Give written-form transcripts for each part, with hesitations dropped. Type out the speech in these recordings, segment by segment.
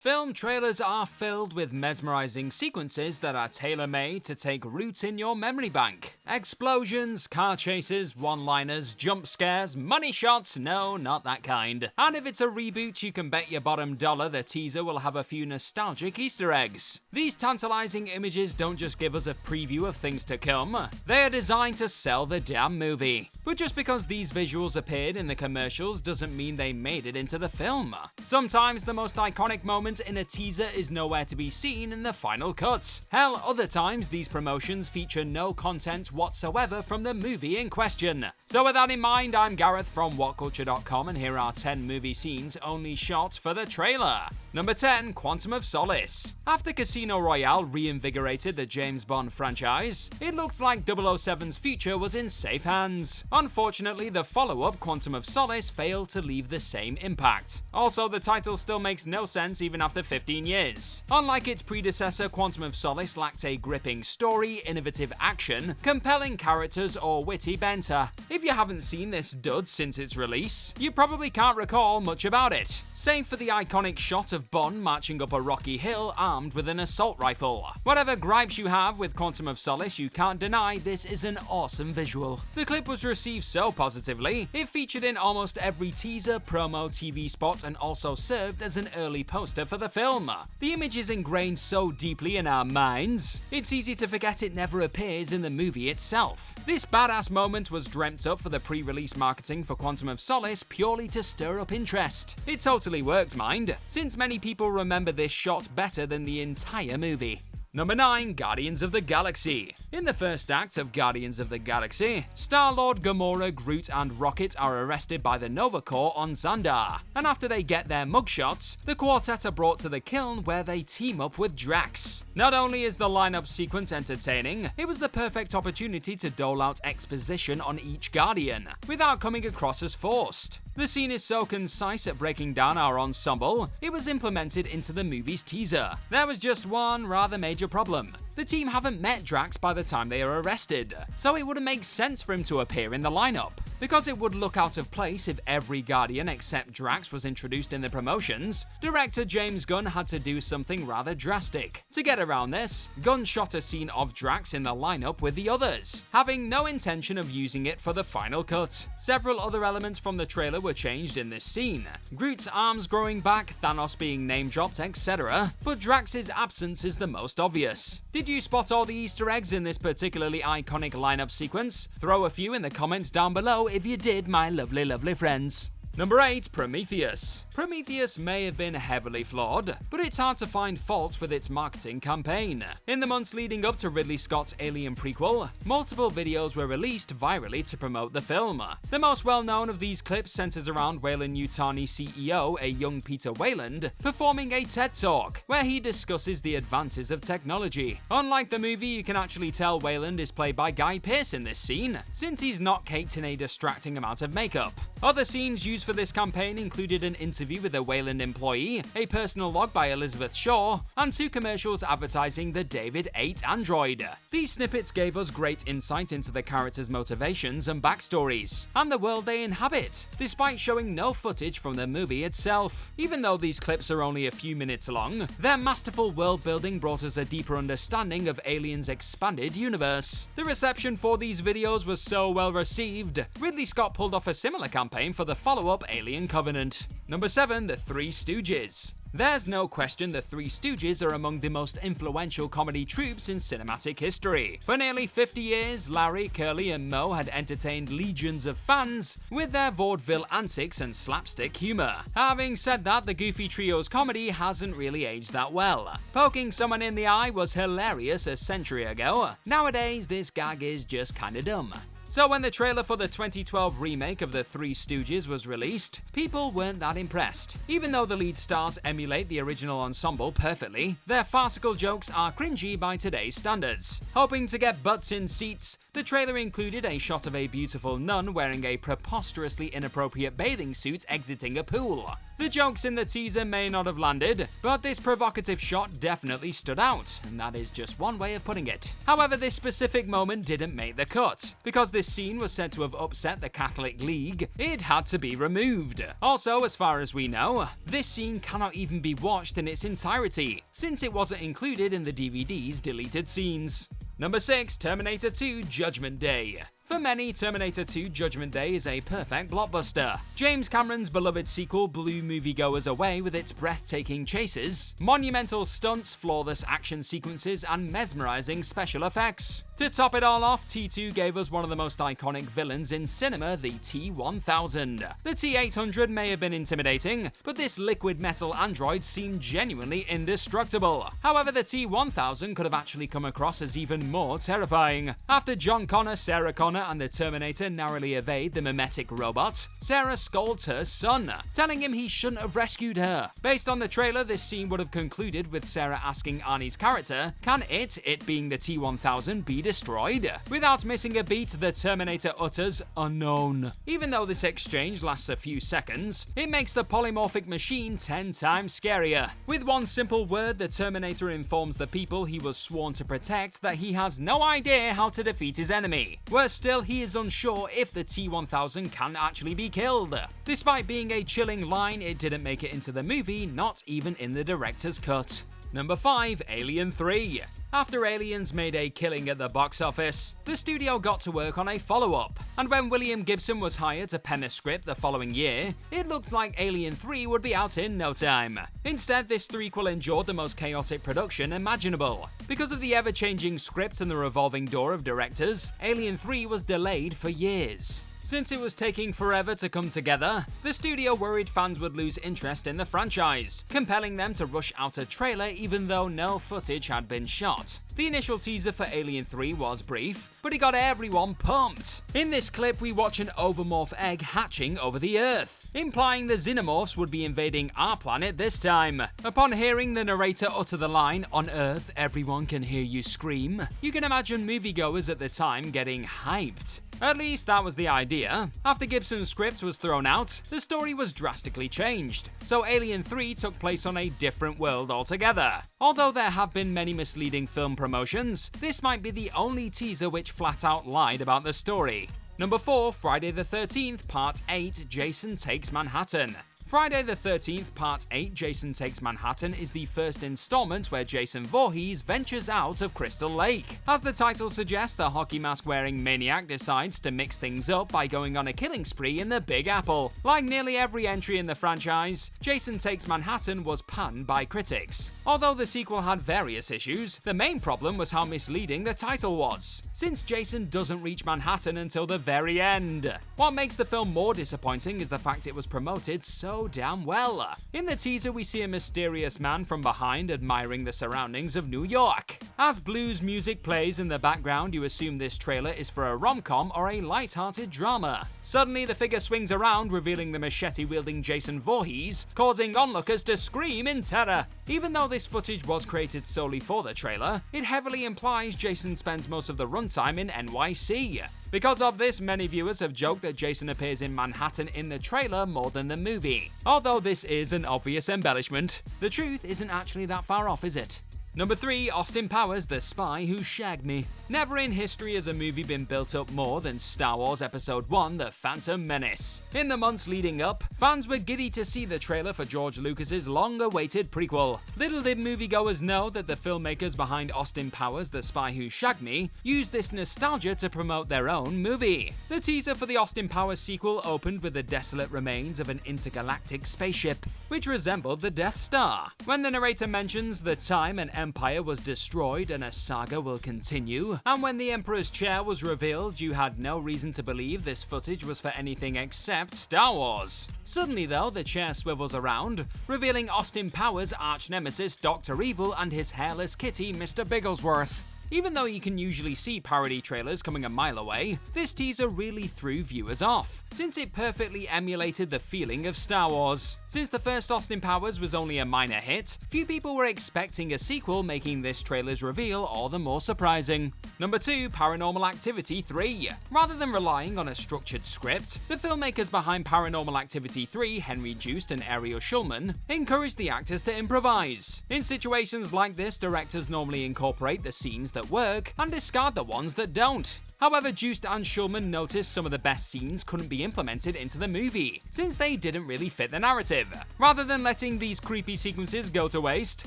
Film trailers are filled with mesmerizing sequences that are tailor-made to take root in your memory bank. Explosions, car chases, one-liners, jump scares, money shots, no, not that kind. And if it's a reboot, you can bet your bottom dollar the teaser will have a few nostalgic Easter eggs. These tantalizing images don't just give us a preview of things to come, they are designed to sell the damn movie. But just because these visuals appeared in the commercials doesn't mean they made it into the film. Sometimes the most iconic moment in a teaser is nowhere to be seen in the final cut. Hell, other times these promotions feature no content whatsoever from the movie in question. So with that in mind, I'm Gareth from WhatCulture.com and here are 10 movie scenes only shot for the trailer. Number 10. Quantum of Solace. After Casino Royale reinvigorated the James Bond franchise, it looked like 007's future was in safe hands. Unfortunately, the follow-up Quantum of Solace failed to leave the same impact. Also, the title still makes no sense even after 15 years. Unlike its predecessor, Quantum of Solace lacked a gripping story, innovative action, compelling characters, or witty banter. If you haven't seen this dud since its release, you probably can't recall much about it, save for the iconic shot of Bond marching up a rocky hill armed with an assault rifle. Whatever gripes you have with Quantum of Solace, you can't deny this is an awesome visual. The clip was received so positively, it featured in almost every teaser, promo, TV spot, and also served as an early poster for the film. The image is ingrained so deeply in our minds, it's easy to forget it never appears in the movie itself. This badass moment was dreamt up for the pre-release marketing for Quantum of Solace purely to stir up interest. It totally worked, mind, since many people remember this shot better than the entire movie. Number 9. Guardians of the Galaxy. In the first act of Guardians of the Galaxy, Star-Lord, Gamora, Groot, and Rocket are arrested by the Nova Corps on Xandar, and after they get their mugshots, the quartet are brought to the kiln where they team up with Drax. Not only is the lineup sequence entertaining, it was the perfect opportunity to dole out exposition on each Guardian, without coming across as forced. The scene is so concise at breaking down our ensemble, it was implemented into the movie's teaser. There was just one rather major problem. The team haven't met Drax by the time they are arrested, so it wouldn't make sense for him to appear in the lineup. Because it would look out of place if every Guardian except Drax was introduced in the promotions, director James Gunn had to do something rather drastic. To get around this, Gunn shot a scene of Drax in the lineup with the others, having no intention of using it for the final cut. Several other elements from the trailer were changed in this scene. Groot's arms growing back, Thanos being name-dropped, etc. But Drax's absence is the most obvious. Did you spot all the Easter eggs in this particularly iconic lineup sequence? Throw a few in the comments down below if you did, my lovely friends. Number 8. Prometheus. Prometheus may have been heavily flawed, but it's hard to find faults with its marketing campaign. In the months leading up to Ridley Scott's Alien prequel, multiple videos were released virally to promote the film. The most well-known of these clips centers around Weyland-Yutani CEO, a young Peter Weyland, performing a TED Talk, where he discusses the advances of technology. Unlike the movie, you can actually tell Weyland is played by Guy Pearce in this scene, since he's not caked in a distracting amount of makeup. Other scenes used for this campaign included an interview with a Weyland employee, a personal log by Elizabeth Shaw, and 2 commercials advertising the David 8 android. These snippets gave us great insight into the characters' motivations and backstories, and the world they inhabit, despite showing no footage from the movie itself. Even though these clips are only a few minutes long, their masterful world building brought us a deeper understanding of Alien's expanded universe. The reception for these videos was so well received, Ridley Scott pulled off a similar campaign for the follow-up Alien Covenant. Number 7. The Three Stooges. There's no question the Three Stooges are among the most influential comedy troupes in cinematic history. For nearly 50 years, Larry, Curly, and Moe had entertained legions of fans with their vaudeville antics and slapstick humor. Having said that, the Goofy Trio's comedy hasn't really aged that well. Poking someone in the eye was hilarious a century ago. Nowadays, this gag is just kinda dumb. So when the trailer for the 2012 remake of The Three Stooges was released, people weren't that impressed. Even though the lead stars emulate the original ensemble perfectly, their farcical jokes are cringy by today's standards. Hoping to get butts in seats, The trailer included a shot of a beautiful nun wearing a preposterously inappropriate bathing suit exiting a pool. The jokes in the teaser may not have landed, but this provocative shot definitely stood out, and that is just one way of putting it. However, this specific moment didn't make the cut. Because this scene was said to have upset the Catholic League, it had to be removed. Also, as far as we know, this scene cannot even be watched in its entirety, since it wasn't included in the DVD's deleted scenes. Number 6. Terminator 2 Judgment Day. For many, Terminator 2 Judgment Day is a perfect blockbuster. James Cameron's beloved sequel blew moviegoers away with its breathtaking chases, monumental stunts, flawless action sequences, and mesmerizing special effects. To top it all off, T2 gave us one of the most iconic villains in cinema, the T-1000. The T-800 may have been intimidating, but this liquid metal android seemed genuinely indestructible. However, the T-1000 could have actually come across as even more terrifying. After John Connor, Sarah Connor, and the Terminator narrowly evade the mimetic robot, Sarah scolds her son, telling him he shouldn't have rescued her. Based on the trailer, this scene would have concluded with Sarah asking Arnie's character, can it being the T-1000, be destroyed? Without missing a beat, the Terminator utters, unknown. Even though this exchange lasts a few seconds, it makes the polymorphic machine 10 times scarier. With one simple word, the Terminator informs the people he was sworn to protect that he has no idea how to defeat his enemy. Worse still, he is unsure if the T-1000 can actually be killed. Despite being a chilling line, it didn't make it into the movie, not even in the director's cut. Number 5. Alien 3. After Aliens made a killing at the box office, the studio got to work on a follow-up, and when William Gibson was hired to pen a script the following year, it looked like Alien 3 would be out in no time. Instead, this threequel endured the most chaotic production imaginable. Because of the ever-changing script and the revolving door of directors, Alien 3 was delayed for years. Since it was taking forever to come together, the studio worried fans would lose interest in the franchise, compelling them to rush out a trailer even though no footage had been shot. The initial teaser for Alien 3 was brief, but it got everyone pumped. In this clip, we watch an overmorph egg hatching over the Earth, implying the xenomorphs would be invading our planet this time. Upon hearing the narrator utter the line, "On Earth, everyone can hear you scream," you can imagine moviegoers at the time getting hyped. At least that was the idea. After Gibson's script was thrown out, the story was drastically changed, so Alien 3 took place on a different world altogether. Although there have been many misleading film promotions, this might be the only teaser which flat out lied about the story. Number 4. Friday the 13th Part 8 Jason Takes Manhattan. Friday the 13th Part 8 Jason Takes Manhattan is the first installment where Jason Voorhees ventures out of Crystal Lake. As the title suggests, the hockey mask wearing maniac decides to mix things up by going on a killing spree in the Big Apple. Like nearly every entry in the franchise, Jason Takes Manhattan was panned by critics. Although the sequel had various issues, the main problem was how misleading the title was, since Jason doesn't reach Manhattan until the very end. What makes the film more disappointing is the fact it was promoted so damn well. In the teaser, we see a mysterious man from behind admiring the surroundings of New York. As blues music plays in the background, you assume this trailer is for a rom-com or a light-hearted drama. Suddenly, the figure swings around, revealing the machete-wielding Jason Voorhees, causing onlookers to scream in terror. Even though this footage was created solely for the trailer, it heavily implies Jason spends most of the runtime in NYC. Because of this, many viewers have joked that Jason appears in Manhattan in the trailer more than the movie. Although this is an obvious embellishment, the truth isn't actually that far off, is it? Number 3. Austin Powers, The Spy Who Shagged Me. Never in history has a movie been built up more than Star Wars Episode 1, The Phantom Menace. In the months leading up, fans were giddy to see the trailer for George Lucas's long-awaited prequel. Little did moviegoers know that the filmmakers behind Austin Powers, The Spy Who Shagged Me used this nostalgia to promote their own movie. The teaser for the Austin Powers sequel opened with the desolate remains of an intergalactic spaceship, which resembled the Death Star. When the narrator mentions the time an empire was destroyed and a saga will continue, and when the Emperor's chair was revealed, you had no reason to believe this footage was for anything except Star Wars. Suddenly though, the chair swivels around, revealing Austin Powers' arch-nemesis Dr. Evil and his hairless kitty Mr. Bigglesworth. Even though you can usually see parody trailers coming a mile away, this teaser really threw viewers off, since it perfectly emulated the feeling of Star Wars. Since the first Austin Powers was only a minor hit, few people were expecting a sequel, making this trailer's reveal all the more surprising. Number 2, Paranormal Activity 3. Rather than relying on a structured script, the filmmakers behind Paranormal Activity 3, Henry Joost and Ariel Schulman, encouraged the actors to improvise. In situations like this, directors normally incorporate the scenes that work and discard the ones that don't. However, Joost and Schulman noticed some of the best scenes couldn't be implemented into the movie, since they didn't really fit the narrative. Rather than letting these creepy sequences go to waste,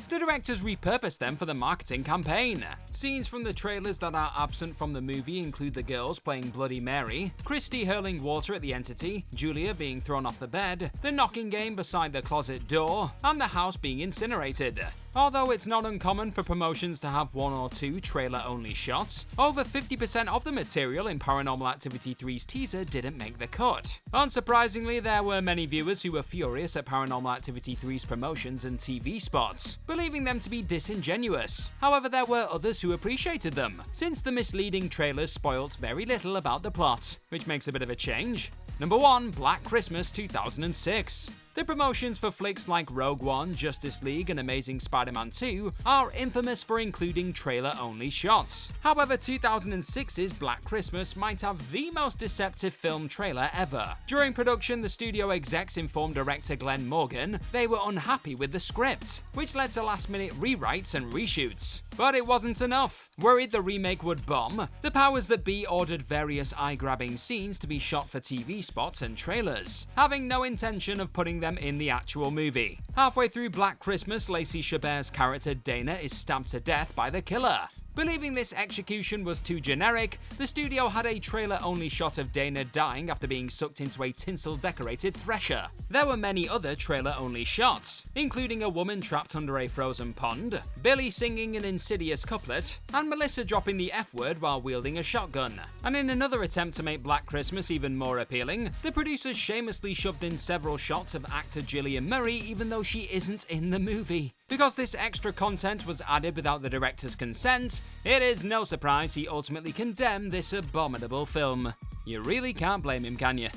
the directors repurposed them for the marketing campaign. Scenes from the trailers that are absent from the movie include the girls playing Bloody Mary, Christy hurling water at the entity, Julia being thrown off the bed, the knocking game beside the closet door, and the house being incinerated. Although it's not uncommon for promotions to have 1 or 2 trailer-only shots, over 50% of the material in Paranormal Activity 3's teaser didn't make the cut. Unsurprisingly, there were many viewers who were furious at Paranormal Activity 3's promotions and TV spots, believing them to be disingenuous. However, there were others who appreciated them, since the misleading trailers spoilt very little about the plot, which makes a bit of a change. Number 1, Black Christmas 2006. The promotions for flicks like Rogue One, Justice League, and Amazing Spider-Man 2 are infamous for including trailer-only shots. However, 2006's Black Christmas might have the most deceptive film trailer ever. During production, the studio execs informed director Glenn Morgan they were unhappy with the script, which led to last-minute rewrites and reshoots. But it wasn't enough. Worried the remake would bomb, the powers that be ordered various eye-grabbing scenes to be shot for TV spots and trailers, having no intention of putting them in the actual movie. Halfway through Black Christmas, Lacey Chabert's character Dana is stabbed to death by the killer. Believing this execution was too generic, the studio had a trailer-only shot of Dana dying after being sucked into a tinsel-decorated thresher. There were many other trailer-only shots, including a woman trapped under a frozen pond, Billy singing an insidious couplet, and Melissa dropping the F-word while wielding a shotgun. And in another attempt to make Black Christmas even more appealing, the producers shamelessly shoved in several shots of actor Gillian Murray even though she isn't in the movie. Because this extra content was added without the director's consent, it is no surprise he ultimately condemned this abominable film. You really can't blame him, can you?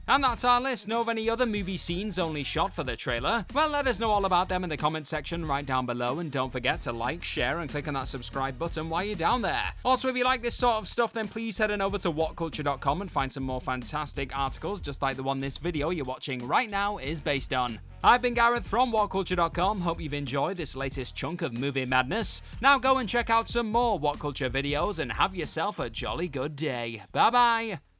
And that's our list. Know of any other movie scenes only shot for the trailer? Well, let us know all about them in the comment section right down below, and don't forget to like, share, and click on that subscribe button while you're down there. Also, if you like this sort of stuff, then please head on over to whatculture.com and find some more fantastic articles just like the one this video you're watching right now is based on. I've been Gareth from whatculture.com. Hope you've enjoyed this latest chunk of movie madness. Now go and check out some more What Culture videos and have yourself a jolly good day. Bye bye!